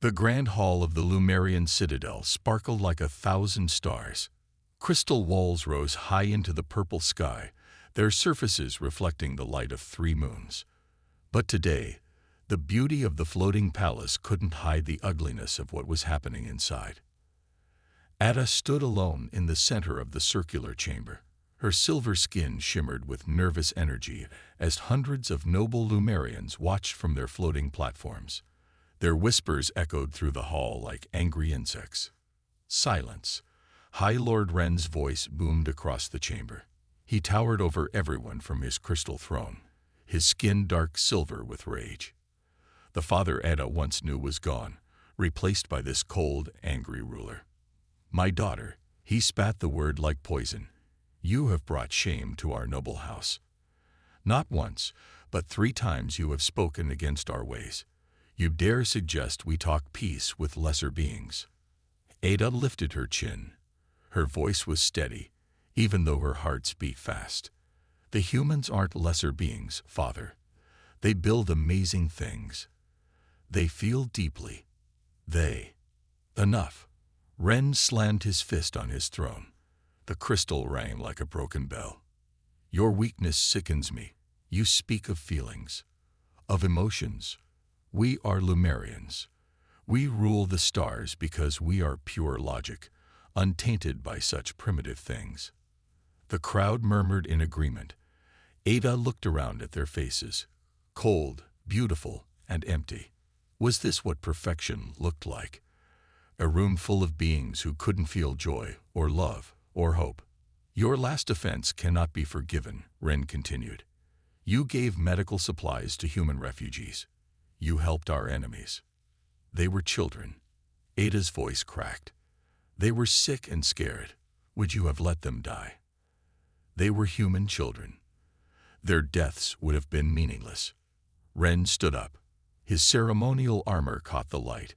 The grand hall of the Lumerian citadel sparkled like 1,000 stars. Crystal walls rose high into the purple sky, their surfaces reflecting the light of 3 moons. But today, the beauty of the floating palace couldn't hide the ugliness of what was happening inside. Ada stood alone in the center of the circular chamber. Her silver skin shimmered with nervous energy as hundreds of noble Lumerians watched from their floating platforms. Their whispers echoed through the hall like angry insects. Silence. High Lord Ren's voice boomed across the chamber. He towered over everyone from his crystal throne, his skin dark silver with rage. The father Ada once knew was gone, replaced by this cold, angry ruler. "My daughter," he spat the word like poison, "you have brought shame to our noble house. Not once, but 3 times you have spoken against our ways. You dare suggest we talk peace with lesser beings." Ada lifted her chin. Her voice was steady, even though her heart beat fast. "The humans aren't lesser beings, Father. They build amazing things. They feel deeply. They—" "Enough." Ren slammed his fist on his throne. The crystal rang like a broken bell. "Your weakness sickens me. You speak of feelings, of emotions. We are Lumerians. We rule the stars because we are pure logic, untainted by such primitive things." The crowd murmured in agreement. Ada looked around at their faces, cold, beautiful, and empty. Was this what perfection looked like? A room full of beings who couldn't feel joy, or love, or hope. "Your last offense cannot be forgiven," Ren continued. "You gave medical supplies to human refugees. You helped our enemies. They were children." Ada's voice cracked. "They were sick and scared. Would you have let them die? They were human children. Their deaths would have been meaningless." Ren stood up. His ceremonial armor caught the light,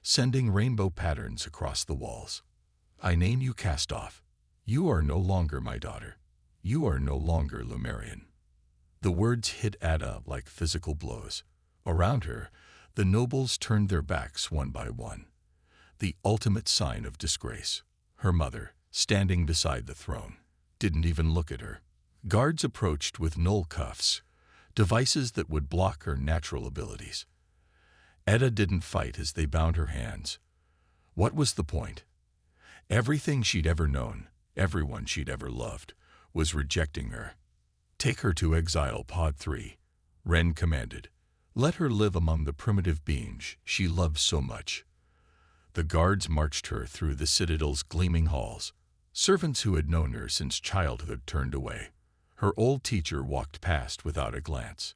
sending rainbow patterns across the walls. "I name you cast off. You are no longer my daughter. You are no longer Lumerian." The words hit Ada like physical blows. Around her, the nobles turned their backs one by one. The ultimate sign of disgrace. Her mother, standing beside the throne, didn't even look at her. Guards approached with null cuffs, devices that would block her natural abilities. Ada didn't fight as they bound her hands. What was the point? Everything she'd ever known, everyone she'd ever loved, was rejecting her. "Take her to Exile Pod 3, Ren commanded. "Let her live among the primitive beings she loves so much." The guards marched her through the citadel's gleaming halls. Servants who had known her since childhood turned away. Her old teacher walked past without a glance.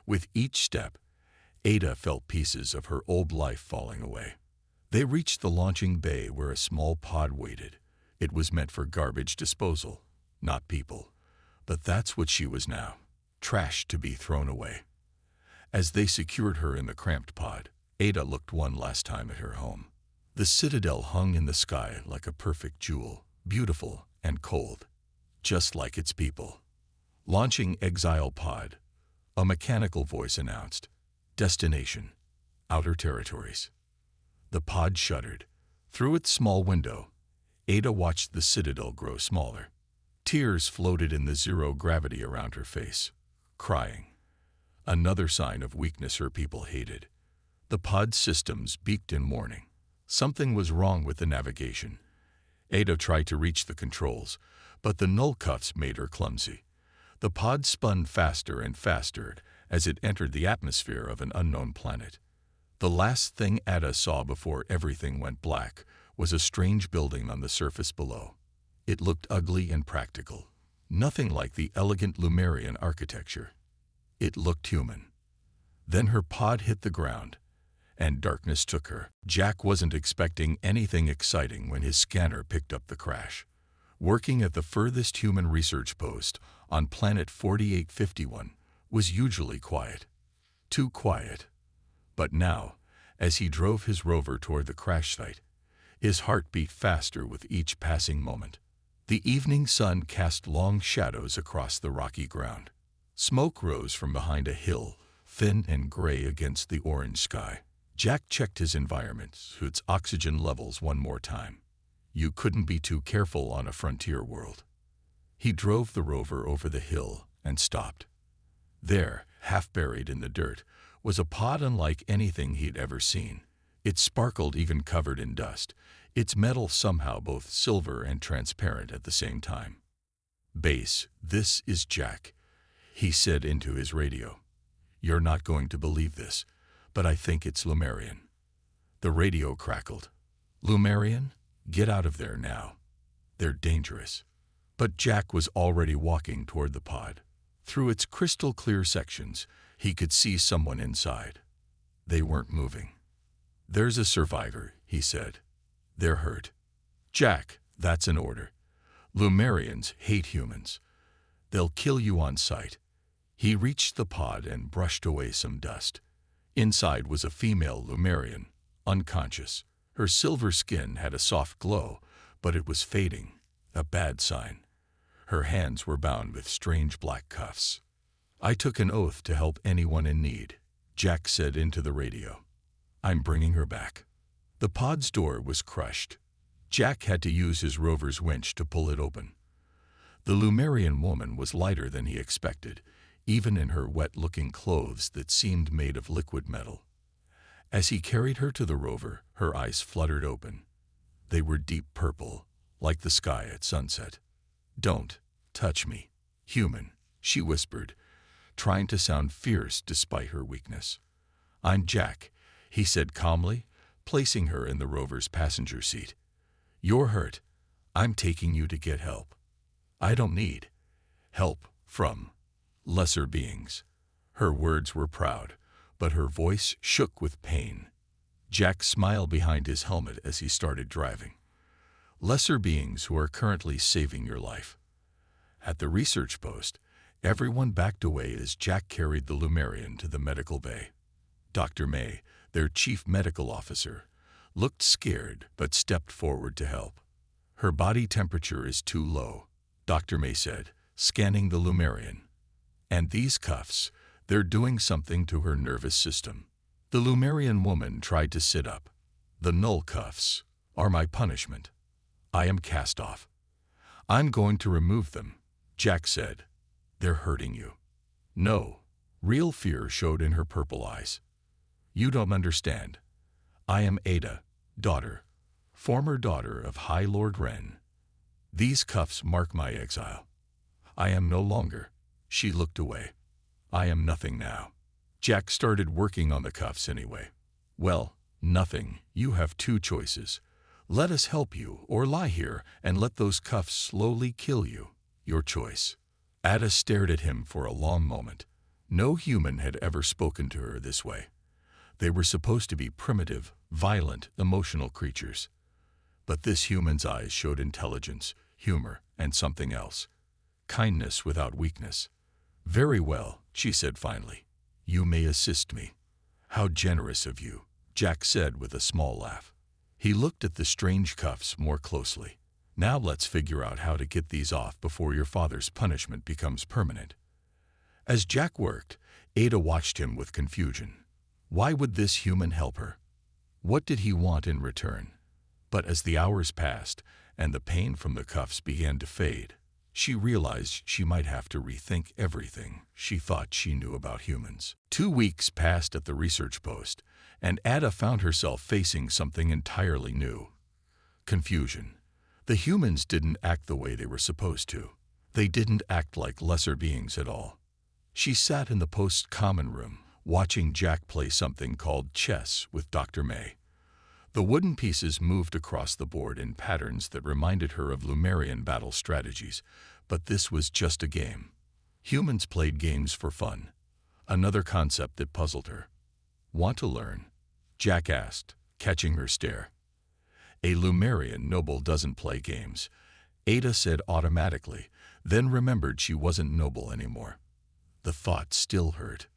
With each step, Ada felt pieces of her old life falling away. They reached the launching bay where a small pod waited. It was meant for garbage disposal, not people. But that's what she was now, trash to be thrown away. As they secured her in the cramped pod, Ada looked one last time at her home. The citadel hung in the sky like a perfect jewel, beautiful and cold, just like its people. "Launching Exile Pod," a mechanical voice announced. "Destination: Outer Territories." The pod shuddered. Through its small window, Ada watched the citadel grow smaller. Tears floated in the zero gravity around her face. Crying. Another sign of weakness her people hated. The pod systems beeped in warning. Something was wrong with the navigation. Ada tried to reach the controls, but the null cuffs made her clumsy. The pod spun faster and faster as it entered the atmosphere of an unknown planet. The last thing Ada saw before everything went black was a strange building on the surface below. It looked ugly and practical, nothing like the elegant Lumerian architecture. It looked human. Then her pod hit the ground, and darkness took her. Jack wasn't expecting anything exciting when his scanner picked up the crash. Working at the furthest human research post on planet 4851 was usually quiet. Too quiet. But now, as he drove his rover toward the crash site, his heart beat faster with each passing moment. The evening sun cast long shadows across the rocky ground. Smoke rose from behind a hill, thin and gray against the orange sky. Jack checked his environment, its oxygen levels one more time. You couldn't be too careful on a frontier world. He drove the rover over the hill and stopped. There, half buried in the dirt, was a pod unlike anything he'd ever seen. It sparkled even covered in dust, its metal somehow both silver and transparent at the same time. "Base, this is Jack," he said into his radio. "You're not going to believe this, but I think it's Lumerian." The radio crackled. "Lumerian? Get out of there now. They're dangerous." But Jack was already walking toward the pod. Through its crystal-clear sections, he could see someone inside. They weren't moving. "There's a survivor," he said. "They're hurt." "Jack, that's an order. Lumerians hate humans. They'll kill you on sight." He reached the pod and brushed away some dust. Inside was a female Lumerian, unconscious. Her silver skin had a soft glow, but it was fading, a bad sign. Her hands were bound with strange black cuffs. "I took an oath to help anyone in need," Jack said into the radio. "I'm bringing her back." The pod's door was crushed. Jack had to use his rover's winch to pull it open. The Lumerian woman was lighter than he expected, even in her wet-looking clothes that seemed made of liquid metal. As he carried her to the rover, her eyes fluttered open. They were deep purple, like the sky at sunset. "Don't touch me, human," she whispered, trying to sound fierce despite her weakness. "I'm Jack," he said calmly, placing her in the rover's passenger seat. "You're hurt. I'm taking you to get help." "I don't need help from lesser beings." Her words were proud, but her voice shook with pain. Jack smiled behind his helmet as he started driving. "Lesser beings who are currently saving your life." At the research post, everyone backed away as Jack carried the Lumerian to the medical bay. Dr. May, their chief medical officer, looked scared but stepped forward to help. "Her body temperature is too low," Dr. May said, scanning the Lumerian. "And these cuffs, they're doing something to her nervous system." The Lumerian woman tried to sit up. "The null cuffs are my punishment. I am cast off. I'm going to remove them," Jack said. "They're hurting you." "No." Real fear showed in her purple eyes. "You don't understand. I am Ada, former daughter of High Lord Wren. These cuffs mark my exile. I am no longer." She looked away. "I am nothing now." Jack started working on the cuffs anyway. "Well, nothing. You have two choices. Let us help you, or lie here and let those cuffs slowly kill you. Your choice." Ada stared at him for a long moment. No human had ever spoken to her this way. They were supposed to be primitive, violent, emotional creatures. But this human's eyes showed intelligence, humor, and something else. Kindness without weakness. "Very well," she said finally. "You may assist me." "How generous of you," Jack said with a small laugh. He looked at the strange cuffs more closely. "Now let's figure out how to get these off before your father's punishment becomes permanent." As Jack worked, Ada watched him with confusion. Why would this human help her? What did he want in return? But as the hours passed and the pain from the cuffs began to fade, she realized she might have to rethink everything she thought she knew about humans. 2 weeks passed at the research post, and Ada found herself facing something entirely new. Confusion. The humans didn't act the way they were supposed to. They didn't act like lesser beings at all. She sat in the post's common room, watching Jack play something called chess with Dr. May. The wooden pieces moved across the board in patterns that reminded her of Lumerian battle strategies, but this was just a game. Humans played games for fun, another concept that puzzled her. "Want to learn?" Jack asked, catching her stare. "A Lumerian noble doesn't play games," Ada said automatically, then remembered she wasn't noble anymore. The thought still hurt.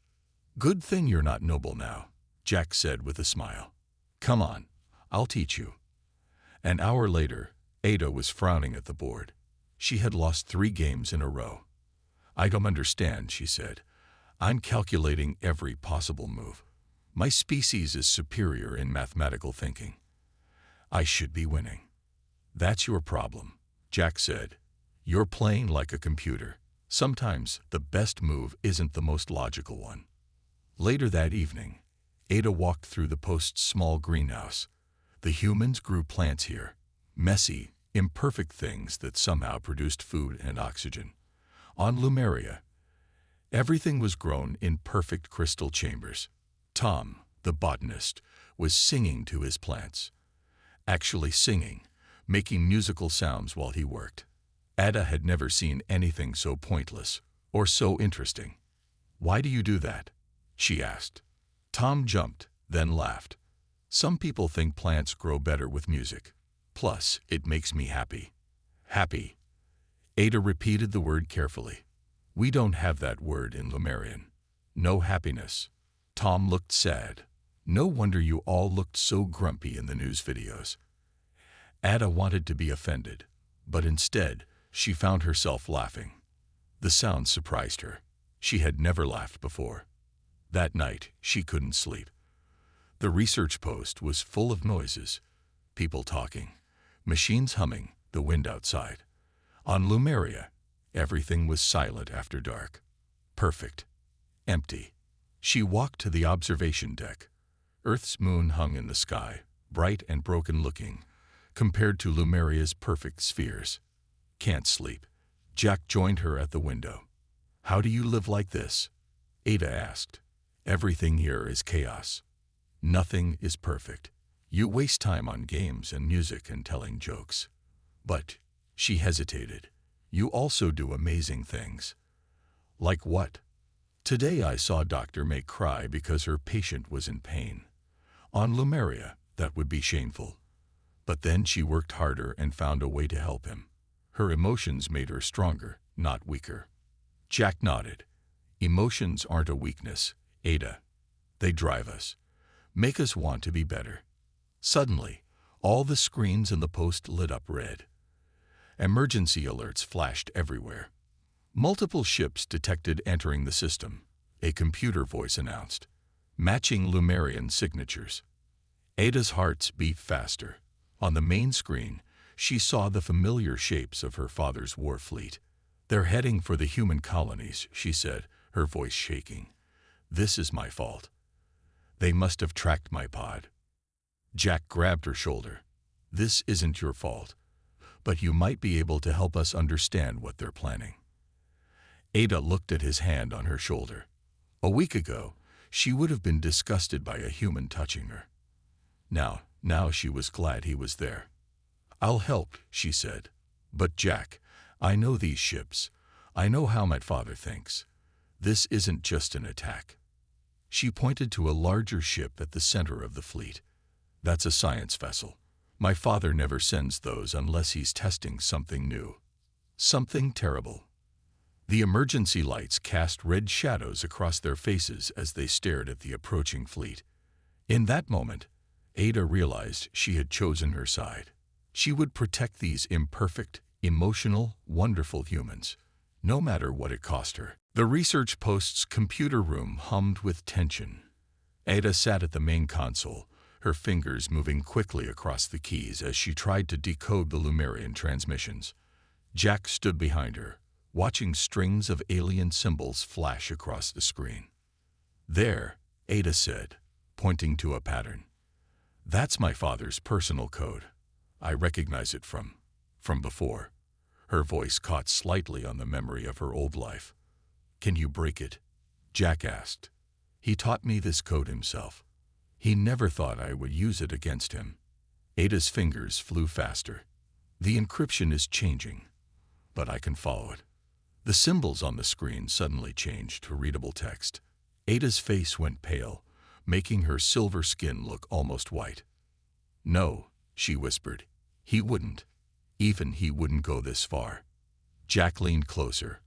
"Good thing you're not noble now," Jack said with a smile. "Come on, I'll teach you." An hour later, Ada was frowning at the board. She had lost 3 games in a row. "I don't understand," she said. "I'm calculating every possible move. My species is superior in mathematical thinking. I should be winning. That's your problem, Jack said. You're playing like a computer. Sometimes the best move isn't the most logical one. Later that evening, Ada walked through the post's small greenhouse. The humans grew plants here, messy, imperfect things that somehow produced food and oxygen. On Lumeria, everything was grown in perfect crystal chambers. Tom, the botanist, was singing to his plants. Actually singing, making musical sounds while he worked. Ada had never seen anything so pointless or so interesting. "Why do you do that?" she asked. Tom jumped, then laughed. "Some people think plants grow better with music. Plus, it makes me happy." Happy. Ada repeated the word carefully. "We don't have that word in Lumerian. No happiness." Tom looked sad. "No wonder you all looked so grumpy in the news videos." Ada wanted to be offended, but instead, she found herself laughing. The sound surprised her. She had never laughed before. That night, she couldn't sleep. The research post was full of noises. People talking, machines humming, the wind outside. On Lumeria, everything was silent after dark. Perfect. Empty. She walked to the observation deck. Earth's moon hung in the sky, bright and broken-looking, compared to Lumeria's perfect spheres. "Can't sleep." Jack joined her at the window. "How do you live like this?" Ada asked. "Everything here is chaos. Nothing is perfect. You waste time on games and music and telling jokes." "But," she hesitated, "you also do amazing things." "Like what?" "Today I saw a doctor make cry because her patient was in pain. On Lumeria, that would be shameful. But then she worked harder and found a way to help him. Her emotions made her stronger, not weaker." Jack nodded. "Emotions aren't a weakness, Ada. They drive us, make us want to be better." Suddenly, all the screens in the post lit up red. Emergency alerts flashed everywhere. Multiple ships detected entering the system, a computer voice announced, matching Lumerian signatures. Ada's heart beat faster. On the main screen, she saw the familiar shapes of her father's war fleet. "They're heading for the human colonies," she said, her voice shaking. "This is my fault. They must have tracked my pod." Jack grabbed her shoulder. "This isn't your fault, but you might be able to help us understand what they're planning." Ada looked at his hand on her shoulder. A week ago, she would have been disgusted by a human touching her. Now she was glad he was there. "I'll help," she said. "But Jack, I know these ships. I know how my father thinks. This isn't just an attack." She pointed to a larger ship at the center of the fleet. "That's a science vessel. My father never sends those unless he's testing something new. Something terrible." The emergency lights cast red shadows across their faces as they stared at the approaching fleet. In that moment, Ada realized she had chosen her side. She would protect these imperfect, emotional, wonderful humans, no matter what it cost her. The research post's computer room hummed with tension. Ada sat at the main console, her fingers moving quickly across the keys as she tried to decode the Lumerian transmissions. Jack stood behind her, watching strings of alien symbols flash across the screen. "There," Ada said, pointing to a pattern. "That's my father's personal code. I recognize it from before." Her voice caught slightly on the memory of her old life. "Can you break it?" Jack asked. "He taught me this code himself. He never thought I would use it against him." Ada's fingers flew faster. "The encryption is changing, but I can follow it." The symbols on the screen suddenly changed to readable text. Ada's face went pale, making her silver skin look almost white. "No," she whispered. "He wouldn't. Even he wouldn't go this far." Jack leaned closer.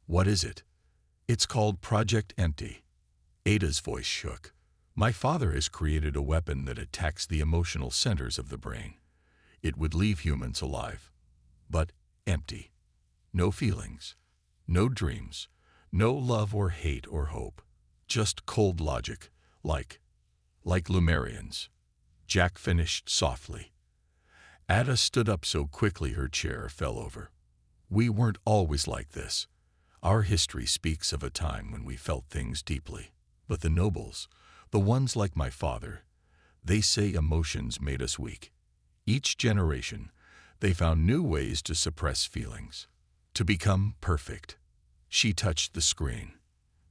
"What is it?" "It's called Project Empty." Ada's voice shook. "My father has created a weapon that attacks the emotional centers of the brain. It would leave humans alive, but empty. No feelings, no dreams, no love or hate or hope. Just cold logic, like Like Lumerians, Jack finished softly. Ada stood up so quickly her chair fell over. We weren't always like this. Our history speaks of a time when we felt things deeply. But the nobles, the ones like my father, they say emotions made us weak. Each generation, they found new ways to suppress feelings, to become perfect. She touched the screen.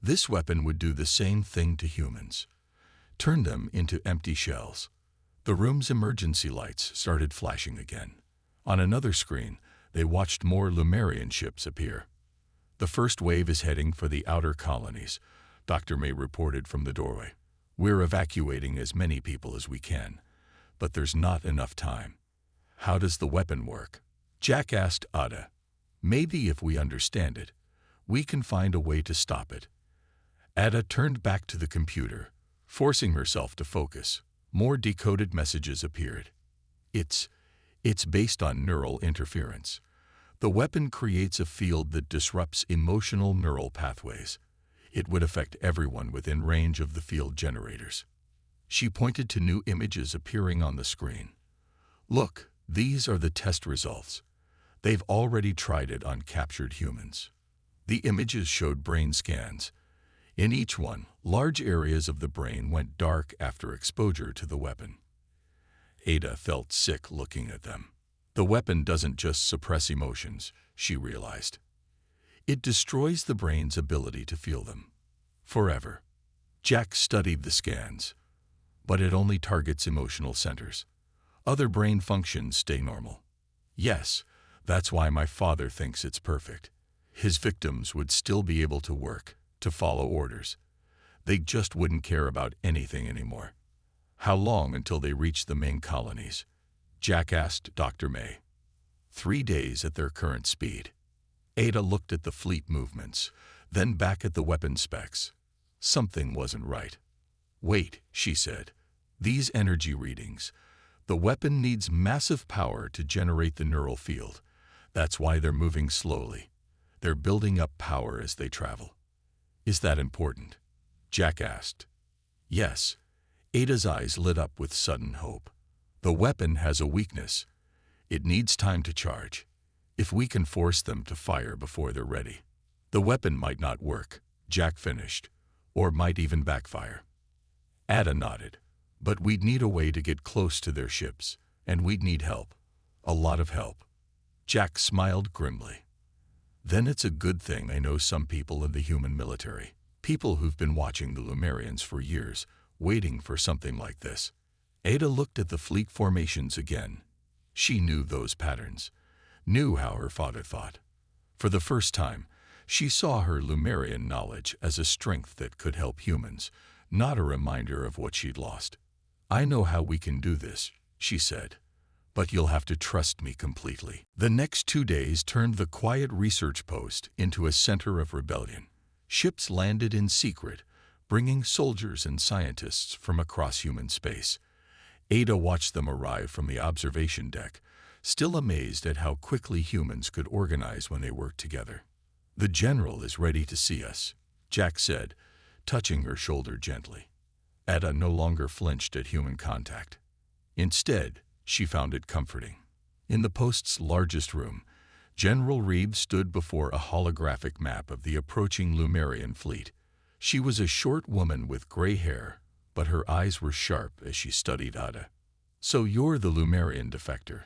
This weapon would do the same thing to humans. Turn them into empty shells. The room's emergency lights started flashing again. On another screen, they watched more Lumerian ships appear. The first wave is heading for the outer colonies, Dr. May reported from the doorway. We're evacuating as many people as we can, but there's not enough time. How does the weapon work? Jack asked Ada. Maybe if we understand it, we can find a way to stop it. Ada turned back to the computer, forcing herself to focus. More decoded messages appeared. It's based on neural interference. The weapon creates a field that disrupts emotional neural pathways. It would affect everyone within range of the field generators. She pointed to new images appearing on the screen. Look, these are the test results. They've already tried it on captured humans. The images showed brain scans. In each one, large areas of the brain went dark after exposure to the weapon. Ada felt sick looking at them. The weapon doesn't just suppress emotions, she realized. It destroys the brain's ability to feel them. Forever. Jack studied the scans, but it only targets emotional centers. Other brain functions stay normal. Yes, that's why my father thinks it's perfect. His victims would still be able to work, to follow orders. They just wouldn't care about anything anymore. How long until they reach the main colonies? Jack asked Dr. May. 3 days at their current speed. Ada looked at the fleet movements, then back at the weapon specs. Something wasn't right. Wait, she said. These energy readings. The weapon needs massive power to generate the neural field. That's why they're moving slowly. They're building up power as they travel. Is that important? Jack asked. Yes. Ada's eyes lit up with sudden hope. The weapon has a weakness. It needs time to charge. If we can force them to fire before they're ready, the weapon might not work, Jack finished, or might even backfire. Ada nodded. But we'd need a way to get close to their ships, and we'd need help. A lot of help. Jack smiled grimly. Then it's a good thing I know some people in the human military. People who've been watching the Lumerians for years, waiting for something like this. Ada looked at the fleet formations again. She knew those patterns, knew how her father thought. For the first time, she saw her Lumerian knowledge as a strength that could help humans, not a reminder of what she'd lost. I know how we can do this, she said, but you'll have to trust me completely. The next 2 days turned the quiet research post into a center of rebellion. Ships landed in secret, bringing soldiers and scientists from across human space. Ada watched them arrive from the observation deck, still amazed at how quickly humans could organize when they worked together. The general is ready to see us, Jack said, touching her shoulder gently. Ada no longer flinched at human contact. Instead, she found it comforting. In the post's largest room, General Reeves stood before a holographic map of the approaching Lumerian fleet. She was a short woman with gray hair, but her eyes were sharp as she studied Ada. So you're the Lumerian defector,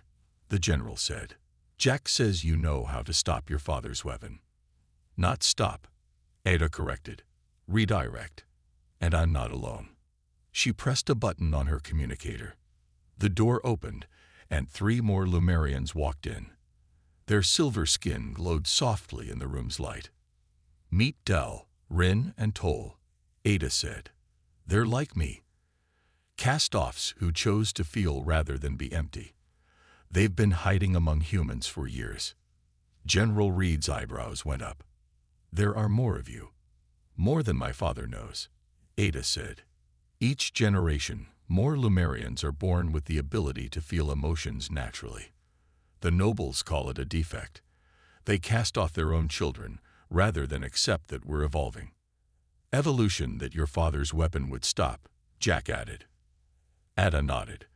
the general said. Jack says you know how to stop your father's weapon. Not stop, Ada corrected. Redirect. And I'm not alone. She pressed a button on her communicator. The door opened, and 3 more Lumerians walked in. Their silver skin glowed softly in the room's light. Meet Del, Rin, and Toll, Ada said. They're like me. Cast-offs who chose to feel rather than be empty. They've been hiding among humans for years. General Reed's eyebrows went up. There are more of you. More than my father knows, Ada said. Each generation, more Lumerians are born with the ability to feel emotions naturally. The nobles call it a defect. They cast off their own children, rather than accept that we're evolving. Evolution that your father's weapon would stop, Jack added. Ada nodded.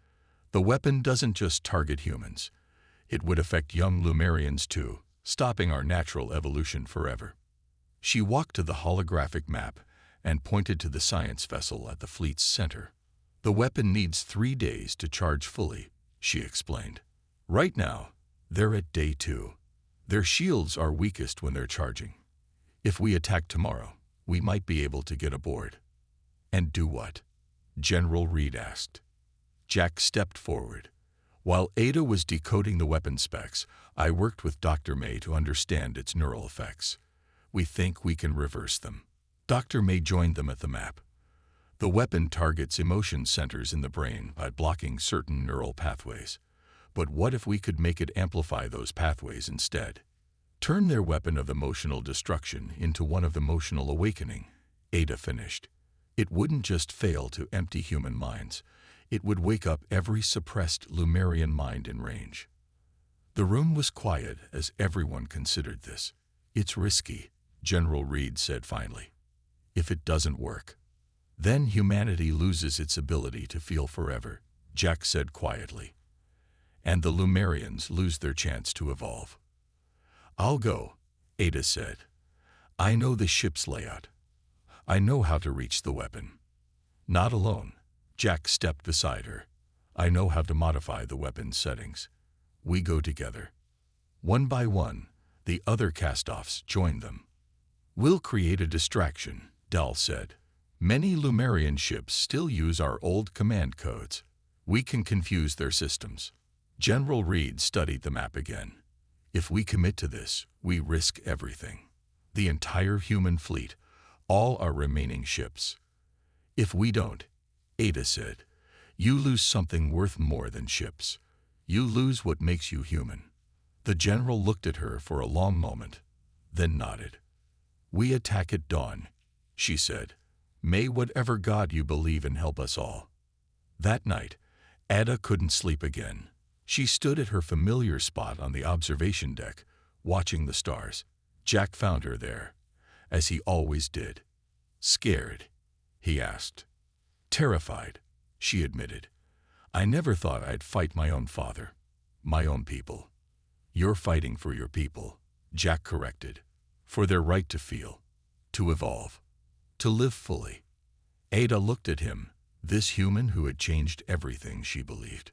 The weapon doesn't just target humans. It would affect young Lumerians too, stopping our natural evolution forever. She walked to the holographic map and pointed to the science vessel at the fleet's center. The weapon needs 3 days to charge fully, she explained. Right now, they're at day 2. Their shields are weakest when they're charging. If we attack tomorrow, we might be able to get aboard. And do what? General Reed asked. Jack stepped forward. While Ada was decoding the weapon specs, I worked with Dr. May to understand its neural effects. We think we can reverse them. Dr. May joined them at the map. The weapon targets emotion centers in the brain by blocking certain neural pathways. But what if we could make it amplify those pathways instead? Turn their weapon of emotional destruction into one of emotional awakening, Ada finished. It wouldn't just fail to empty human minds. It would wake up every suppressed Lumerian mind in range. The room was quiet as everyone considered this. It's risky, General Reed said finally. If it doesn't work, then humanity loses its ability to feel forever, Jack said quietly. And the Lumerians lose their chance to evolve. I'll go, Ada said. I know the ship's layout. I know how to reach the weapon. Not alone, Jack stepped beside her. I know how to modify the weapon's settings. We go together. One by one, the other cast-offs joined them. We'll create a distraction, Dal said. Many Lumerian ships still use our old command codes. We can confuse their systems. General Reed studied the map again. If we commit to this, we risk everything. The entire human fleet, all our remaining ships. If we don't, Ada said, you lose something worth more than ships. You lose what makes you human. The general looked at her for a long moment, then nodded. We attack at dawn, she said. May whatever god you believe in help us all. That night, Ada couldn't sleep again. She stood at her familiar spot on the observation deck, watching the stars. Jack found her there, as he always did. Scared? He asked. Terrified, she admitted. I never thought I'd fight my own father, my own people. You're fighting for your people, Jack corrected, for their right to feel, to evolve, to live fully. Ada looked at him, this human who had changed everything she believed.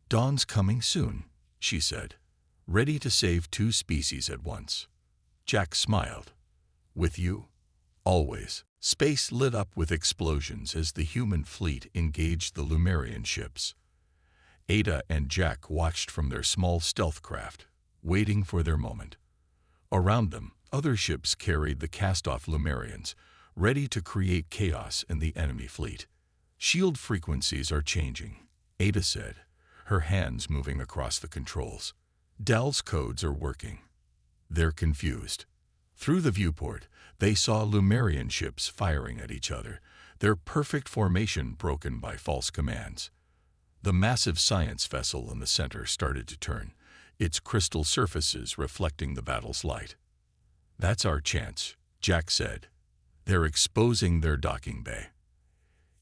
Dawn's coming soon, she said, ready to save 2 species at once. Jack smiled. With you? Always. Space lit up with explosions as the human fleet engaged the Lumerian ships. Ada and Jack watched from their small stealth craft, waiting for their moment. Around them, other ships carried the cast-off Lumerians, ready to create chaos in the enemy fleet. Shield frequencies are changing, Ada said, her hands moving across the controls. Dal's codes are working. They're confused. Through the viewport, they saw Lumerian ships firing at each other, their perfect formation broken by false commands. The massive science vessel in the center started to turn, its crystal surfaces reflecting the battle's light. That's our chance, Jack said. They're exposing their docking bay.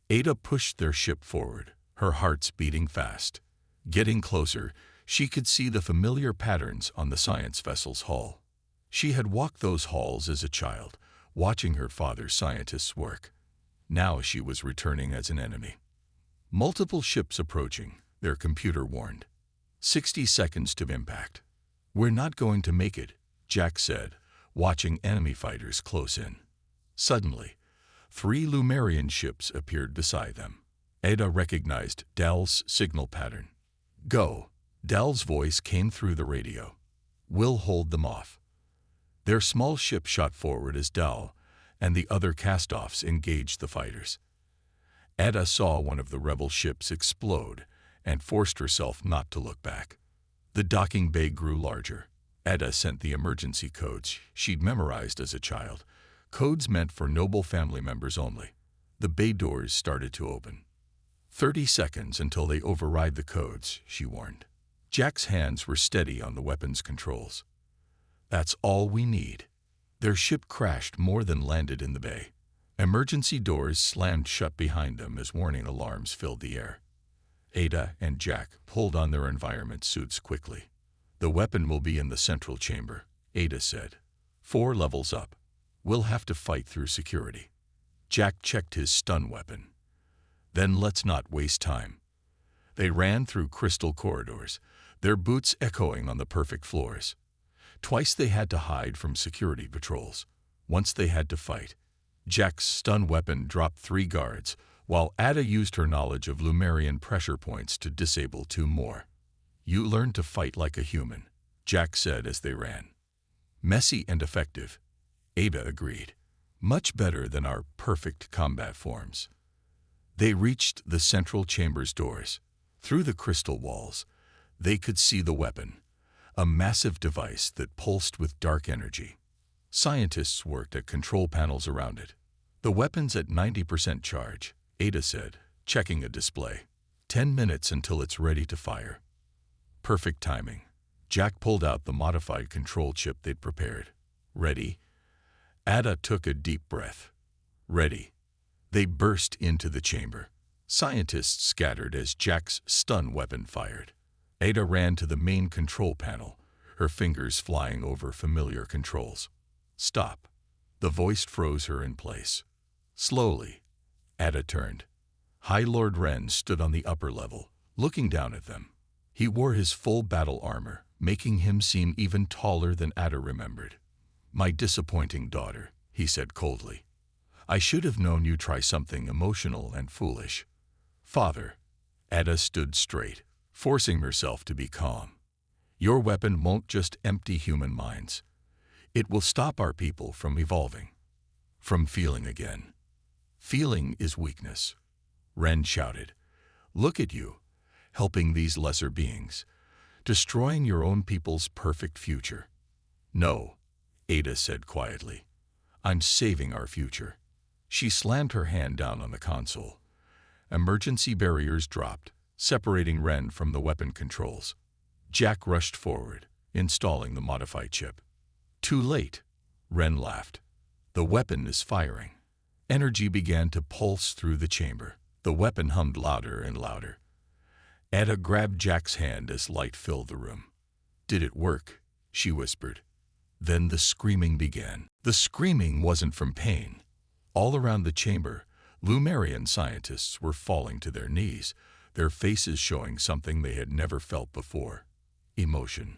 Ada pushed their ship forward, her heart's beating fast. Getting closer, she could see the familiar patterns on the science vessel's hull. She had walked those halls as a child, watching her father's scientists work. Now she was returning as an enemy. Multiple ships approaching, their computer warned. 60 seconds to impact. We're not going to make it, Jack said, watching enemy fighters close in. Suddenly, 3 Lumerian ships appeared beside them. Ada recognized Dal's signal pattern. Go, Dal's voice came through the radio. We'll hold them off. Their small ship shot forward as Dal and the other cast-offs engaged the fighters. Ada saw one of the rebel ships explode and forced herself not to look back. The docking bay grew larger. Ada sent the emergency codes she'd memorized as a child, codes meant for noble family members only. The bay doors started to open. 30 seconds until they override the codes, she warned. Jack's hands were steady on the weapon's controls. That's all we need. Their ship crashed more than landed in the bay. Emergency doors slammed shut behind them as warning alarms filled the air. Ada and Jack pulled on their environment suits quickly. The weapon will be in the central chamber, Ada said. 4 levels up. We'll have to fight through security. Jack checked his stun weapon. Then let's not waste time. They ran through crystal corridors, their boots echoing on the perfect floors. Twice they had to hide from security patrols. Once they had to fight. Jack's stun weapon dropped 3 guards, while Ada used her knowledge of Lumerian pressure points to disable 2 more. You learned to fight like a human, Jack said as they ran. Messy and effective, Ada agreed. Much better than our perfect combat forms. They reached the central chamber's doors. Through the crystal walls, they could see the weapon, a massive device that pulsed with dark energy. Scientists worked at control panels around it. The weapon's at 90% charge, Ada said, checking a display. 10 minutes until it's ready to fire. Perfect timing. Jack pulled out the modified control chip they'd prepared. Ready? Ada took a deep breath. Ready. They burst into the chamber. Scientists scattered as Jack's stun weapon fired. Ada ran to the main control panel, her fingers flying over familiar controls. Stop. The voice froze her in place. Slowly, Ada turned. High Lord Ren stood on the upper level, looking down at them. He wore his full battle armor, making him seem even taller than Ada remembered. My disappointing daughter, he said coldly. I should have known you'd try something emotional and foolish. Father, Ada stood straight, forcing herself to be calm. Your weapon won't just empty human minds. It will stop our people from evolving, from feeling again. Feeling is weakness. Ren shouted. Look at you, helping these lesser beings, destroying your own people's perfect future. No, Ada said quietly. I'm saving our future. She slammed her hand down on the console. Emergency barriers dropped, separating Ren from the weapon controls. Jack rushed forward, installing the modified chip. Too late, Ren laughed. The weapon is firing. Energy began to pulse through the chamber. The weapon hummed louder and louder. Ada grabbed Jack's hand as light filled the room. Did it work? She whispered. Then the screaming began. The screaming wasn't from pain. All around the chamber, Lumerian scientists were falling to their knees, their faces showing something they had never felt before. Emotion.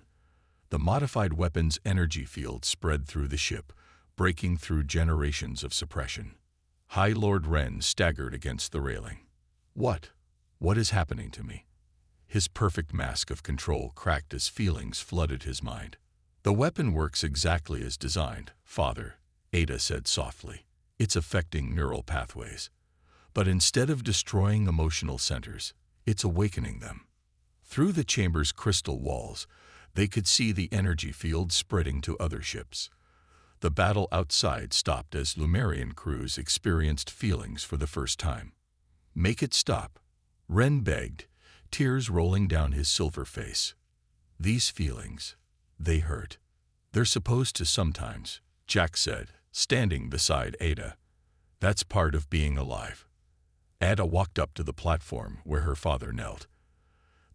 The modified weapon's energy field spread through the ship, breaking through generations of suppression. High Lord Ren staggered against the railing. What is happening to me? His perfect mask of control cracked as feelings flooded his mind. The weapon works exactly as designed, Father, Ada said softly. It's affecting neural pathways. But instead of destroying emotional centers, it's awakening them. Through the chamber's crystal walls, they could see the energy field spreading to other ships. The battle outside stopped as Lumerian crews experienced feelings for the first time. Make it stop, Ren begged, tears rolling down his silver face. These feelings, they hurt. They're supposed to sometimes, Jack said, standing beside Ada. That's part of being alive. Ada walked up to the platform where her father knelt.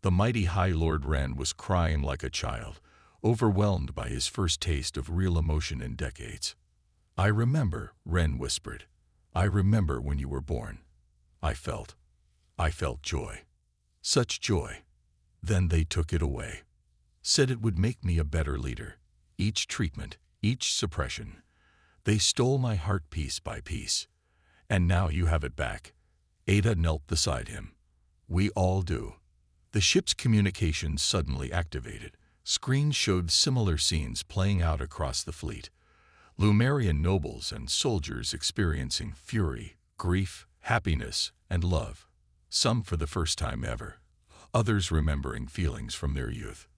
The mighty High Lord Ren was crying like a child, overwhelmed by his first taste of real emotion in decades. I remember, Ren whispered. I remember when you were born. I felt joy. Such joy. Then they took it away. Said it would make me a better leader. Each treatment, each suppression. They stole my heart piece by piece. And now you have it back. Ada knelt beside him. We all do. The ship's communications suddenly activated. Screens showed similar scenes playing out across the fleet. Lumerian nobles and soldiers experiencing fury, grief, happiness, and love. Some for the first time ever. Others remembering feelings from their youth.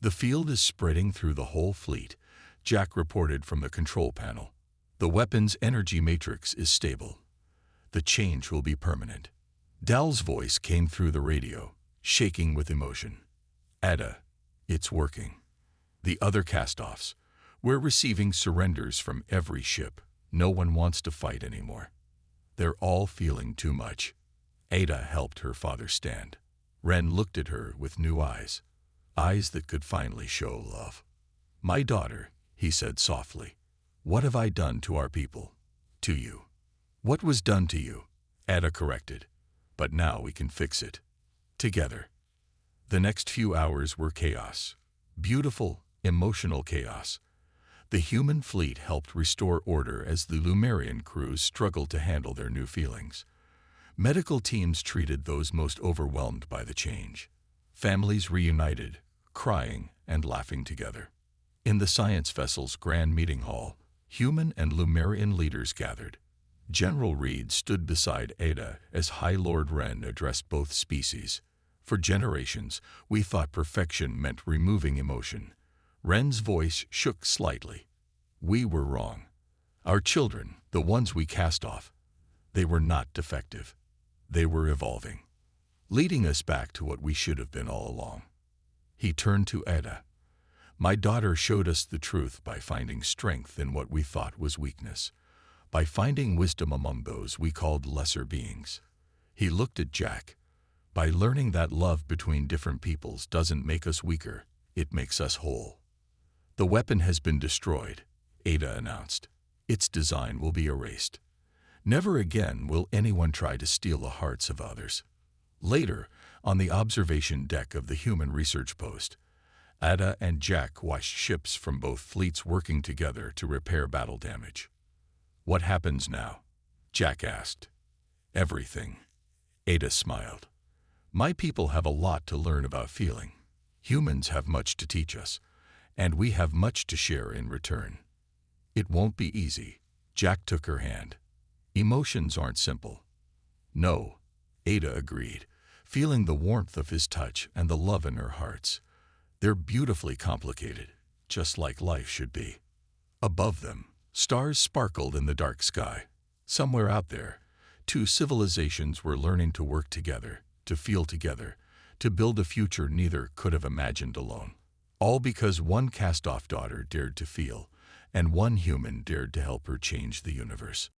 The field is spreading through the whole fleet, Jack reported from the control panel. The weapon's energy matrix is stable. The change will be permanent. Dal's voice came through the radio, shaking with emotion. Ada, it's working. The other cast-offs, we're receiving surrenders from every ship. No one wants to fight anymore. They're all feeling too much. Ada helped her father stand. Ren looked at her with new eyes, eyes that could finally show love. "My daughter," he said softly, "what have I done to our people? To you?" "What was done to you?" Ada corrected. "But now we can fix it. Together." The next few hours were chaos. Beautiful, emotional chaos. The human fleet helped restore order as the Lumerian crews struggled to handle their new feelings. Medical teams treated those most overwhelmed by the change. Families reunited, crying and laughing together. In the science vessel's grand meeting hall, human and Lumerian leaders gathered. General Reed stood beside Ada as High Lord Ren addressed both species. "For generations, we thought perfection meant removing emotion." Ren's voice shook slightly. "We were wrong. Our children, the ones we cast off, they were not defective. They were evolving, leading us back to what we should have been all along." He turned to Ada. "My daughter showed us the truth by finding strength in what we thought was weakness, by finding wisdom among those we called lesser beings." He looked at Jack. "By learning that love between different peoples doesn't make us weaker, it makes us whole." "The weapon has been destroyed," Ada announced. "Its design will be erased. Never again will anyone try to steal the hearts of others." Later, on the observation deck of the human research post, Ada and Jack watched ships from both fleets working together to repair battle damage. "What happens now?" Jack asked. "Everything." Ada smiled. "My people have a lot to learn about feeling. Humans have much to teach us, and we have much to share in return. It won't be easy." Jack took her hand. "Emotions aren't simple." "No," Ada agreed, feeling the warmth of his touch and the love in her hearts. "They're beautifully complicated, just like life should be." Above them, stars sparkled in the dark sky. Somewhere out there, two civilizations were learning to work together, to feel together, to build a future neither could have imagined alone. All because one cast-off daughter dared to feel, and one human dared to help her change the universe.